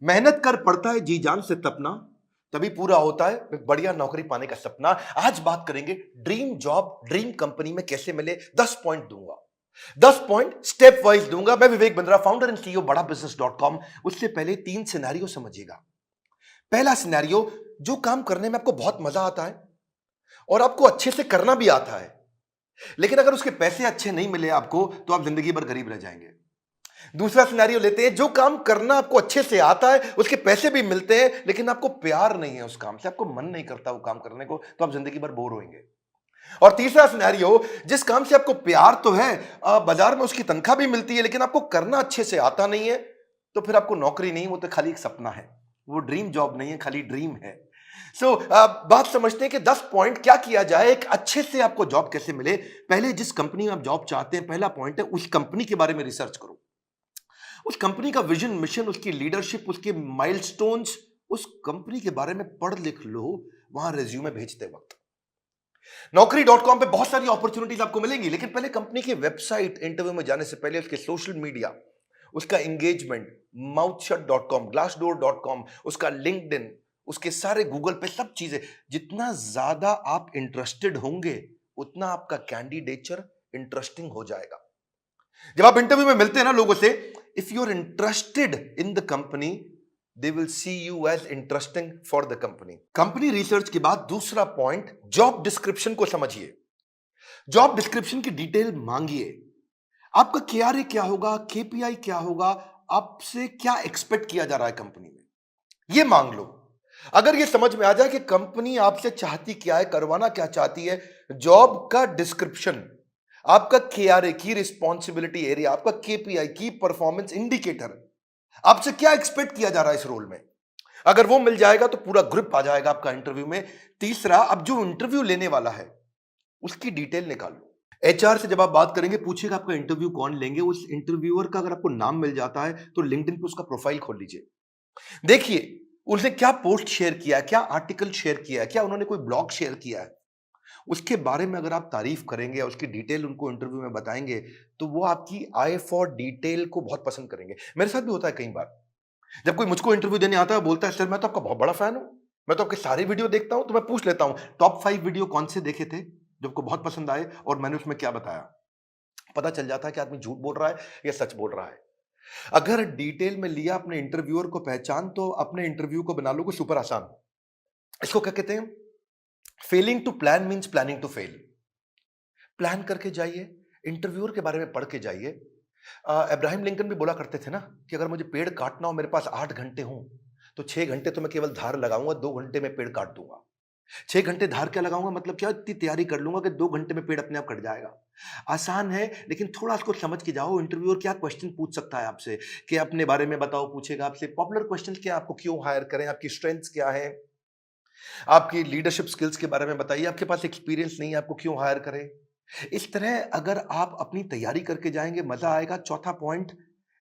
मेहनत कर पड़ता है जी जान से तपना, तभी पूरा होता है एक बढ़िया नौकरी पाने का सपना। आज बात करेंगे ड्रीम जॉब ड्रीम कंपनी में कैसे मिले। 10 पॉइंट दूंगा, 10 पॉइंट स्टेप वाइज दूंगा। मैं Vivek Bindra, founder and CEO बड़ा बिजनेस डॉट कॉम। उससे पहले 3 सिनेरियो समझिएगा। पहला सिनेरियो, जो काम करने में आपको बहुत मजा आता है और आपको अच्छे से करना भी आता है, लेकिन अगर उसके पैसे अच्छे नहीं मिले आपको तो आप जिंदगी भर गरीब रह जाएंगे। दूसरा सिनेरियो लेते हैं, जो काम करना आपको अच्छे से आता है, उसके पैसे भी मिलते हैं, लेकिन आपको प्यार नहीं है उस काम से, आपको मन नहीं करता वो काम करने को, तो आप जिंदगी भर बोर होंगे। और तीसरा सिनेरियो, जिस काम से आपको प्यार तो है, बाजार में उसकी तनख्वाह भी मिलती है, लेकिन आपको करना अच्छे से आता नहीं है, तो फिर आपको नौकरी नहीं, वो तो खाली एक सपना है, वो ड्रीम जॉब नहीं है, खाली ड्रीम है। बात समझते हैं कि 10 पॉइंट क्या किया जाए, एक अच्छे से आपको जॉब कैसे मिले। पहले जिस कंपनी में आप जॉब चाहते हैं, पहला पॉइंट है उस कंपनी के बारे में रिसर्च करो। उस कंपनी का विजन, मिशन, उसकी लीडरशिप, उसके माइलस्टोन्स, उस कंपनी के बारे में पढ़ लिख लो वहां रिज्यूमे भेजते वक्त। नौकरी.com पे बहुत सारी अपॉर्चुनिटीज आपको मिलेंगी, लेकिन पहले कंपनी की वेबसाइट, इंटरव्यू में जाने से पहले उसके सोशल मीडिया, उसका एंगेजमेंट, mouthshut.com, glassdoor.com, उसका लिंक्डइन, उसके सारे गूगल पे सब चीजें, जितना ज्यादा आप इंटरेस्टेड होंगे उतना आपका कैंडिडेचर इंटरेस्टिंग हो जाएगा। जब आप इंटरव्यू में मिलते हैं ना लोगों से, if you are interested in the company, they will see you as interesting for the company. Company research के बाद दूसरा पॉइंट, जॉब डिस्क्रिप्शन को समझिए। जॉब डिस्क्रिप्शन की डिटेल मांगिए। आपका केआरए क्या होगा, केपीआई क्या होगा, आपसे क्या एक्सपेक्ट किया जा रहा है कंपनी में, यह मांग लो। अगर यह समझ में आ जाए कि कंपनी आपसे चाहती क्या है, करवाना क्या चाहती है, जॉब का डिस्क्रिप्शन, आपका केआरए की रिस्पॉन्सिबिलिटी एरिया, आपका केपीआई की परफॉर्मेंस इंडिकेटर, आपसे क्या एक्सपेक्ट किया जा रहा है इस रोल में, अगर वो मिल जाएगा तो पूरा ग्रिप आ जाएगा आपका इंटरव्यू में। तीसरा, अब जो इंटरव्यू लेने वाला है उसकी डिटेल निकाल लो। एचआर से जब आप बात करेंगे, पूछेगा आपका इंटरव्यू कौन लेंगे, उस इंटरव्यूअर का अगर आपको नाम मिल जाता है तो लिंक्डइन पे उसका प्रोफाइल खोल लीजिए। देखिए उसने क्या पोस्ट शेयर किया है, क्या आर्टिकल शेयर किया है, क्या उन्होंने कोई ब्लॉग शेयर किया है, उसके बारे में अगर आप तारीफ करेंगे या उसकी डिटेल उनको इंटरव्यू में बताएंगे, तो वो आपकी आई फॉर डिटेल को बहुत पसंद करेंगे। मेरे साथ भी होता है कई बार, जब कोई मुझको इंटरव्यू देने आता है, बोलता है सर मैं तो आपका बहुत बड़ा फैन हूं, मैं तो आपके सारे वीडियो देखता हूं, तो मैं पूछ लेता हूं टॉप 5 वीडियो कौन से देखे थे जो आपको बहुत पसंद आए और मैंने उसमें क्या बताया। पता चल जाता है कि आदमी झूठ बोल रहा है या सच बोल रहा है। अगर डिटेल में लिया अपने इंटरव्यूअर को पहचान, तो अपने इंटरव्यू को बना लो को सुपर आसान। इसको क्या कहते हैं, failing to plan means planning to fail. Plan करके जाइए, इंटरव्यूअर के बारे में पढ़ के जाइए। अब्राहम लिंकन भी बोला करते थे ना कि अगर मुझे पेड़ काटना हो, मेरे पास 8 घंटे हों, तो 6 घंटे तो मैं केवल धार लगाऊंगा, 2 घंटे में पेड़ काट दूंगा। 6 घंटे धार क्या लगाऊंगा, मतलब क्या, इतनी तैयारी कर लूंगा कि 2 घंटे में पेड़ अपने आप कट जाएगा। आसान है, लेकिन थोड़ा इसको समझ के जाओ। इंटरव्यूअर क्या क्वेश्चन पूछ सकता है आपसे, कि अपने बारे में बताओ, पूछेगा आपसे पॉपुलर क्वेश्चन क्या, आपको क्यों हायर करें, आपकी स्ट्रेंथ्स क्या है, आपकी लीडरशिप स्किल्स के बारे में बताइए, आपके पास एक्सपीरियंस नहीं है, आपको क्यों हायर करें। इस तरह अगर आप अपनी तैयारी करके जाएंगे, मजा आएगा। चौथा पॉइंट,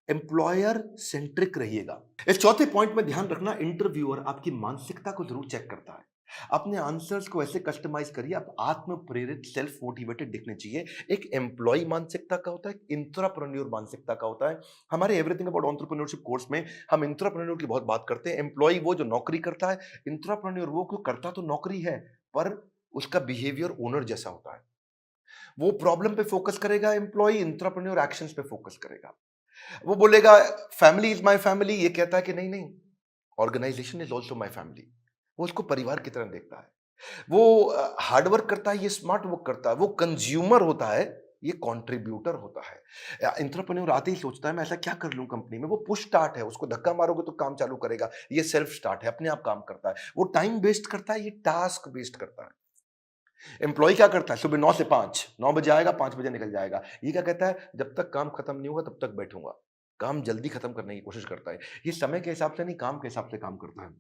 एम्प्लॉयर सेंट्रिक रहिएगा। इस चौथे पॉइंट में ध्यान रखना, इंटरव्यूअर आपकी मानसिकता को जरूर चेक करता है। अपने आंसर्स को ऐसे कस्टमाइज करिए, आप आत्म प्रेरित, सेल्फ मोटिवेटेड दिखने चाहिए। एक एम्प्लॉय मानसिकता का होता है, एक इंट्राप्रेन्योर मानसिकता का होता है। हमारे एवरीथिंग अबाउट एंटरप्रेन्योरशिप कोर्स में हम इंट्राप्रेन्योर की बहुत बात करते हैं। एम्प्लॉय वो जो नौकरी करता है, इंट्राप्रेन्योर वो क्यों करता तो नौकरी है, पर उसका बिहेवियर ओनर जैसा होता है। वो प्रॉब्लम पे फोकस करेगा, एम्प्लॉय इंट्राप्रेन्योर एक्शंस पे फोकस करेगा। वो बोलेगा फैमिली इज माय फैमिली, ये कहता है कि नहीं नहीं, organisation is also my family. वो उसको परिवार की तरह देखता है। वो हार्ड वर्क करता है, ये स्मार्ट वर्क करता है। वो कंज्यूमर होता है, ये कंट्रीब्यूटर होता है। एंटरप्रेन्योर आते ही सोचता है मैं ऐसा क्या कर लूं कंपनी में। वो पुश स्टार्ट है, उसको धक्का मारोगे तो काम चालू करेगा। ये सेल्फ स्टार्ट है, अपने आप काम करता है। वो टाइम वेस्ट करता है, ये टास्क वेस्ट करता है। एम्प्लॉय क्या करता है, सुबह 9 से 5, 9 बजे आएगा, 5 बजे निकल जाएगा। ये क्या कहता है, जब तक काम खत्म नहीं होगा तब तक बैठूंगा। काम जल्दी खत्म करने की कोशिश करता है। ये समय के हिसाब से नहीं, काम के हिसाब से काम करता है।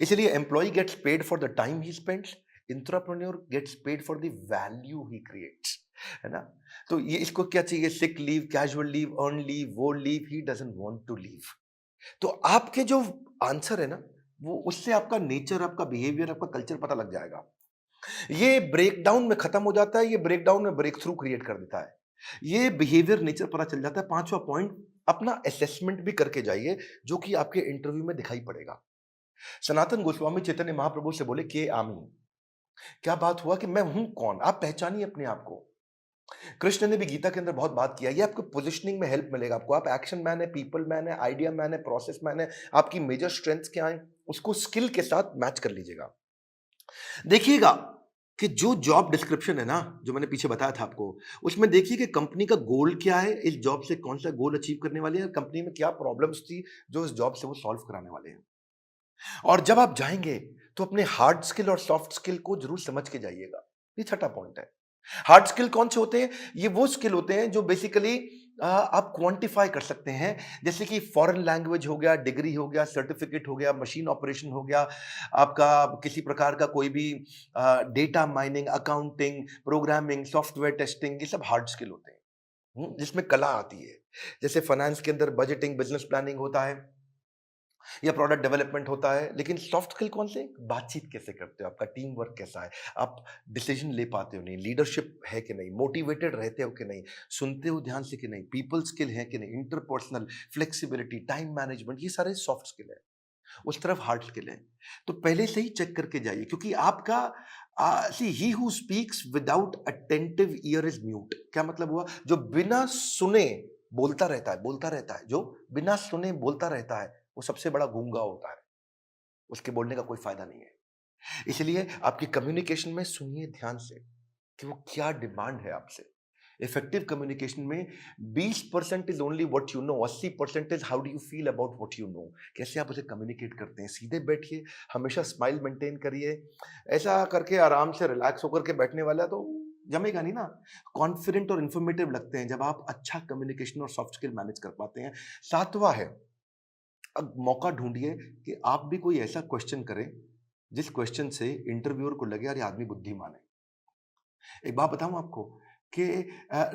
इसलिए employee gets paid for the time he spends, intrapreneur gets paid for the value he creates, है ना। तो ये इसको क्या चाहिए, sick leave, casual leave, earn leave, वो leave he doesn't want to leave. तो आपके जो आंसर है ना, वो उससे आपका नेचर, आपका बिहेवियर, आपका कल्चर पता लग जाएगा। ये ब्रेकडाउन में खत्म हो जाता है, ये ब्रेकडाउन में ब्रेक थ्रू क्रिएट कर देता है। ये बिहेवियर नेचर पता चल जाता है। पांचवा पॉइंट, अपना असेसमेंट भी करके जाइए, जो कि आपके इंटरव्यू में दिखाई पड़ेगा। सनातन गोस्वामी चैतन्य महाप्रभु से बोले कि आमी, क्या बात हुआ कि मैं हूं कौन, आप पहचानिए अपने आप को। कृष्ण ने भी गीता के अंदर बहुत बात किया, ये आपको पोजिशनिंग में हेल्प मिलेगा। आपको आप एक्शन मैन है, पीपल मैन है, आइडिया मैन है, प्रोसेस मैन है, आपकी मेजर स्ट्रेंथ्स क्या है, उसको स्किल के साथ मैच कर लीजिएगा। देखिएगा कि जो जॉब डिस्क्रिप्शन है ना, जो मैंने पीछे बताया था आपको, उसमें देखिए कि कंपनी का गोल क्या है, इस जॉब से कौन सा गोल अचीव करने वाले हैं, कंपनी में क्या प्रॉब्लम्स थी जो इस जॉब से वो सॉल्व कराने वाले हैं। और जब आप जाएंगे तो अपने हार्ड स्किल और सॉफ्ट स्किल को जरूर समझ के जाइएगा। ये छठा पॉइंट है। हार्ड स्किल कौन से होते हैं? ये वो स्किल होते हैं जो बेसिकली आप क्वांटिफाई कर सकते हैं, जैसे कि फॉरेन लैंग्वेज हो गया, डिग्री हो गया, सर्टिफिकेट हो गया, मशीन ऑपरेशन हो गया, आपका किसी प्रकार का कोई भी data mining, accounting, programming, software testing, ये सब हार्ड स्किल होते हैं। जिसमें कला आती है। जैसे फाइनेंस के अंदर बजटिंग, बिजनेस प्लानिंग होता है या प्रोडक्ट डेवलपमेंट होता है। लेकिन सॉफ्ट स्किल कौन से? बातचीत कैसे करते हो, आपका टीम वर्क कैसा है, आप डिसीजन ले पाते हो नहीं, लीडरशिप है कि नहीं, मोटिवेटेड रहते हो कि नहीं, सुनते हो ध्यान से कि नहीं, पीपल स्किल है कि नहीं, इंटरपर्सनल फ्लेक्सिबिलिटी, टाइम मैनेजमेंट, ये सारे सॉफ्ट स्किल है। उस तरफ हार्ड स्किल है। तो पहले से ही चेक करके जाइए, क्योंकि आपका see he who speaks without attentive ear is mute. क्या मतलब हुआ? जो बिना सुने बोलता रहता है, बोलता रहता है, जो बिना सुने बोलता रहता है, वो सबसे बड़ा गूंगा होता है। उसके बोलने का कोई फायदा नहीं है। इसलिए आपकी कम्युनिकेशन में सुनिए ध्यान से कि वो क्या डिमांड है आपसे। इफेक्टिव कम्युनिकेशन में 20% is only what you know, 80% is how do you feel about what you know. कैसे आप उसे कम्युनिकेट करते हैं। सीधे बैठिए, हमेशा स्माइल मेंटेन करिए। ऐसा करके आराम से रिलैक्स होकर के बैठने वाला तो जमेगा नहीं ना। कॉन्फिडेंट और इंफॉर्मेटिव लगते हैं जब आप अच्छा कम्युनिकेशन और सॉफ्ट स्किल मैनेज कर पाते हैं। सातवां है, अब मौका ढूंढिए कि आप भी कोई ऐसा क्वेश्चन करें जिस क्वेश्चन से इंटरव्यूअर को लगे यार ये आदमी बुद्धिमान है। एक बात बताऊं आपको कि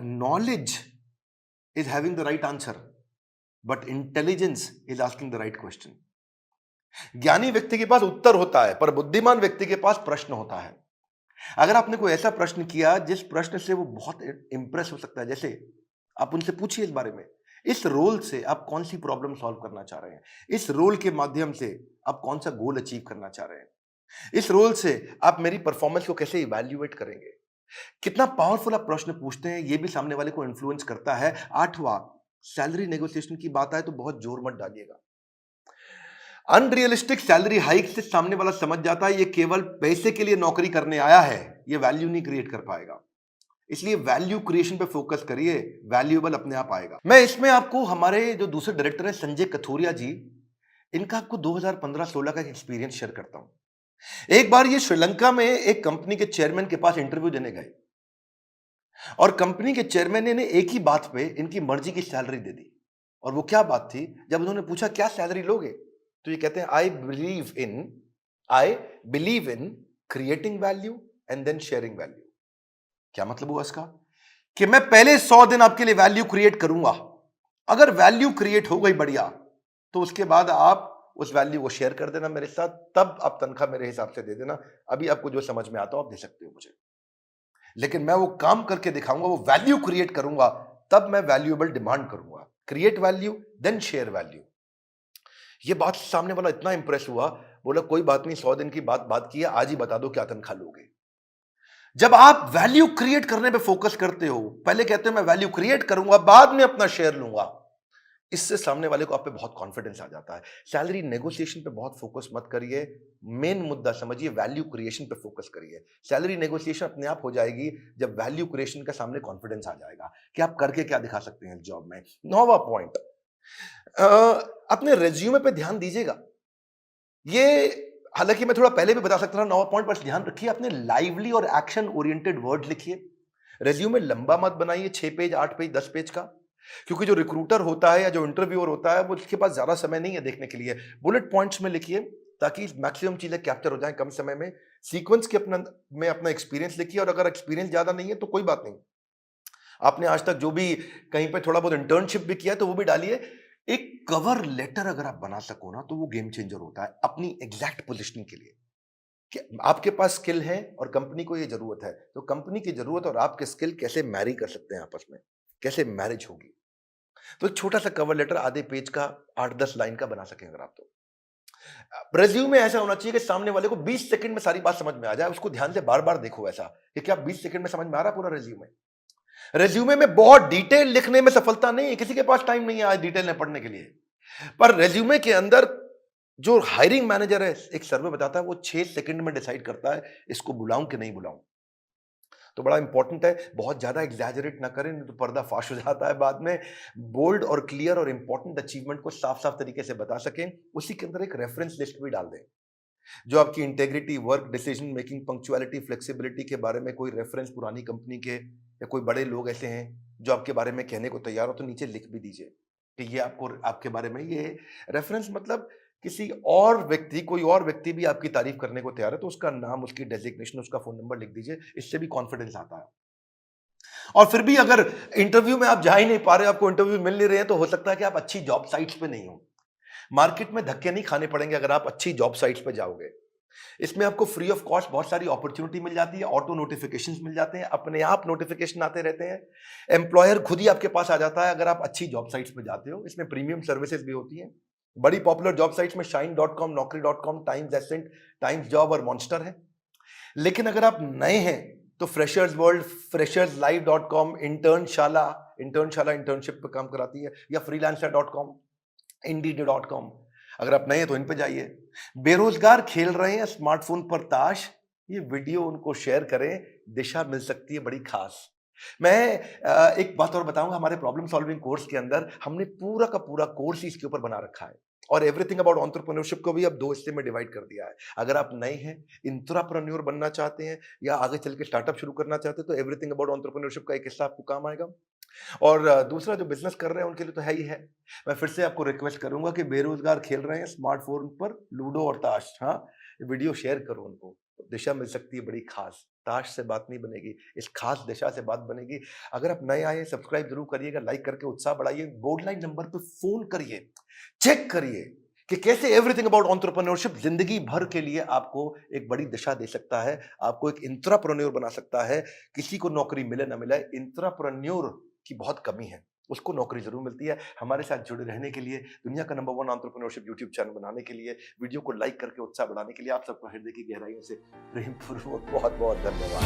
knowledge is having the right answer, but intelligence is asking the right question. ज्ञानी व्यक्ति के पास उत्तर होता है, पर बुद्धिमान व्यक्ति के पास प्रश्न होता है। अगर आपने कोई ऐसा प्रश्न किया जिस प्रश्न से वो बहुत इंप्रेस हो सकता है, जैसे आप उनसे पूछिए इस बारे में, इस रोल से आप कौन सी प्रॉब्लम सॉल्व करना चाह रहे हैं, इस रोल के माध्यम से आप कौन सा गोल अचीव करना चाह रहे हैं, इस रोल से आप मेरी परफॉर्मेंस को कैसे इवैल्यूएट करेंगे। कितना पावरफुल आप प्रश्न पूछते हैं, ये भी सामने वाले को इन्फ्लुएंस करता है। आठवां, सैलरी नेगोशिएशन की बात आए तो बहुत जोर मत डालिएगा। अनरियलिस्टिक सैलरी हाइक से सामने वाला समझ जाता है ये केवल पैसे के लिए नौकरी करने आया है, ये वैल्यू नहीं क्रिएट कर पाएगा। इसलिए वैल्यू क्रिएशन पे फोकस करिए, वैल्यूएबल अपने आप आएगा। मैं इसमें आपको हमारे जो दूसरे डायरेक्टर हैं संजय कथोरिया जी, इनका आपको 2015-16 का एक्सपीरियंस शेयर करता हूं। एक बार ये श्रीलंका में एक कंपनी के चेयरमैन के पास इंटरव्यू देने गए और कंपनी के चेयरमैन ने इन्हें एक ही बात पे इनकी मर्जी की सैलरी दे दी। और वो क्या बात थी? जब उन्होंने पूछा क्या सैलरी लोगे, तो ये कहते हैं I believe in creating value and then sharing value. क्या मतलब हुआ इसका? कि मैं पहले 100 दिन आपके लिए वैल्यू क्रिएट करूंगा, अगर वैल्यू क्रिएट हो गई बढ़िया, तो उसके बाद आप उस वैल्यू को शेयर कर देना मेरे साथ, तब आप तनख्वाह मेरे हिसाब से दे देना। अभी आपको जो समझ में आता हो आप दे सकते हो मुझे, लेकिन मैं वो काम करके दिखाऊंगा, वो वैल्यू क्रिएट करूंगा, तब मैं वैल्यूएबल डिमांड करूंगा। Create value then share value. ये बात सामने वाला इतना इंप्रेस हुआ, बोला कोई बात नहीं, 100 दिन की बात की है, आज ही बता दो क्या तनख्वाह लोगे। जब आप वैल्यू क्रिएट करने पे फोकस करते हो, पहले कहते हो मैं वैल्यू क्रिएट करूंगा, बाद में अपना शेयर लूंगा, इससे सामने वाले को आप पे बहुत कॉन्फिडेंस आ जाता है। सैलरी नेगोशिएशन पे बहुत फोकस मत करिए, मेन मुद्दा समझिए, वैल्यू क्रिएशन पे फोकस करिए। सैलरी नेगोशिएशन अपने आप हो जाएगी जब वैल्यू क्रिएशन का सामने कॉन्फिडेंस आ जाएगा कि आप करके क्या दिखा सकते हैं जॉब में। 9वां पॉइंट, अपने रेज्यूमे पे ध्यान दीजिएगा। ये हालांकि मैं थोड़ा पहले भी बता सकता था 9वां पॉइंट, पर ध्यान रखिए अपने लाइवली और एक्शन ओरिएंटेड वर्ड लिखिए। रेज्यूमे लंबा मत बनाइए, 6 पेज, 8 पेज, 10 पेज का, क्योंकि जो रिक्रूटर होता है या जो इंटरव्यूअर होता है वो उसके पास ज्यादा समय नहीं है देखने के लिए। बुलेट पॉइंट्स में लिखिए ताकि मैक्सिमम चीजें कैप्चर हो जाएं कम समय में। सीक्वेंस के अपना एक्सपीरियंस लिखिए, और अगर एक्सपीरियंस ज्यादा नहीं है तो कोई बात नहीं, आपने आज तक जो भी कहीं पे थोड़ा बहुत इंटर्नशिप भी किया है तो वो भी डालिए। एक कवर लेटर अगर आप बना सको ना, तो वो गेम चेंजर होता है अपनी एग्जैक्ट पोजीशनिंग के लिए। कि आपके पास स्किल है और कंपनी को ये जरूरत है, तो कंपनी की जरूरत और आपके स्किल कैसे मैरी कर सकते हैं आपस में, कैसे मैरिज होगी। तो एक छोटा सा कवर लेटर आधे पेज का 8-10 लाइन का बना सकें अगर आप तो। रेज्यूमे ऐसा होना चाहिए कि सामने वाले को 20 सेकंड में सारी बात समझ में आ जाए। उसको ध्यान से बार-बार देखो ऐसा कि क्या 20 सेकंड में समझ में आ रहा है पूरा रेज्यूमे? रेज्यूमे में बहुत डिटेल लिखने में सफलता नहीं है, किसी के पास टाइम नहीं है आज डिटेल में पढ़ने के लिए। पर रेज्यूमे के अंदर जो हायरिंग मैनेजर है, एक सर्वे बताता है वो 6 सेकंड में डिसाइड करता है इसको बुलाऊं कि नहीं बुलाऊं। तो बड़ा इंपॉर्टेंट है, बहुत ज्यादा एग्जैजरेट ना करें, नहीं तो पर्दा फाश हो जाता है बाद में। बोल्ड और क्लियर और इंपॉर्टेंट अचीवमेंट को साफ साफ तरीके से बता सकें। उसी के अंदर एक रेफरेंस लिस्ट भी डाल दें, जो आपकी integrity, work, decision making, punctuality, flexibility के बारे में कोई रेफरेंस पुरानी कंपनी के या कोई बड़े लोग ऐसे हैं जो आपके बारे में कहने को तैयार हो, तो नीचे लिख भी दीजिए कि ये आपको आपके बारे में ये रेफरेंस, मतलब किसी और व्यक्ति, कोई और व्यक्ति भी आपकी तारीफ करने को तैयार है तो उसका नाम, उसकी डेजिग्नेशन, उसका फोन नंबर लिख दीजिए। इससे भी कॉन्फिडेंस आता है। और फिर भी अगर इंटरव्यू में आप जा ही नहीं पा रहे, आपको इंटरव्यू मिल नहीं रहे हैं, तो हो सकता है कि आप अच्छी जॉब साइट्स पे नहीं हो। मार्केट में धक्के नहीं खाने पड़ेंगे अगर आप अच्छी जॉब साइट्स पे जाओगे। इसमें आपको फ्री ऑफ कॉस्ट बहुत सारी अपॉर्चुनिटी मिल जाती है, ऑटो नोटिफिकेशंस मिल जाते हैं, अपने आप नोटिफिकेशन आते रहते हैं, एम्प्लॉयर खुद ही आपके पास आ जाता है अगर आप अच्छी जॉब साइट्स पे जाते हो। इसमें प्रीमियम सर्विसेज भी होती हैं। बड़ी पॉपुलर जॉब साइट्स में shine.com, naukri.com, Times Ascent, Times job और मॉन्स्टर है। लेकिन अगर आप नए हैं तो freshers world, fresherslive.com, Internshala internship पे काम कराती है, या freelancer.com, indeed.com। अगर आप नए हैं तो इन पे जाइए। बेरोजगार खेल रहे हैं स्मार्टफोन पर ताश, ये वीडियो उनको शेयर करें, दिशा मिल सकती है बड़ी खास। मैं एक बात और बताऊंगा, हमारे प्रॉब्लम सॉल्विंग कोर्स के अंदर हमने पूरा का पूरा कोर्स ही इसके ऊपर बना रखा है, और एवरीथिंग अबाउट एंटरप्रेन्योरशिप को भी अब 2 हिस्से में डिवाइड कर दिया है। अगर आप नए हैं, इंट्राप्रेन्योर बनना चाहते हैं, या आगे चल के स्टार्टअप शुरू करना चाहते हैं, तो एवरीथिंग अबाउट एंटरप्रेन्योरशिप का एक हिस्सा आपको काम आएगा। और दूसरा जो बिजनेस कर रहे हैं उनके लिए तो है ही है। मैं फिर से आपको रिक्वेस्ट करूंगा कि बेरोजगार खेल रहे हैं स्मार्टफोन पर लूडो और ताश, हाँ, वीडियो शेयर करो उनको, दिशा मिल सकती है बड़ी खास। ताश से बात नहीं बनेगी, इस खास दिशा से बात बनेगी। अगर आप नए आए, सब्सक्राइब जरूर करिएगा, लाइक करके उत्साह बढ़ाइए, बोर्ड लाइन नंबर पे फोन करिए, चेक करिए कि कैसे एवरीथिंग अबाउट एंटरप्रेन्योरशिप जिंदगी भर के लिए आपको एक बड़ी दिशा दे सकता है, आपको एक इंट्राप्रेन्योर बना सकता है। किसी को नौकरी मिले ना मिले, इंट्राप्रेन्योर की बहुत कमी है, उसको नौकरी जरूर मिलती है। हमारे साथ जुड़े रहने के लिए, दुनिया का नंबर 1 एंटरप्रेन्योरशिप यूट्यूब चैनल बनाने के लिए, वीडियो को लाइक करके उत्साह बढ़ाने के लिए आप सबको हृदय की गहराइयों से प्रेम पूर्वक बहुत बहुत धन्यवाद।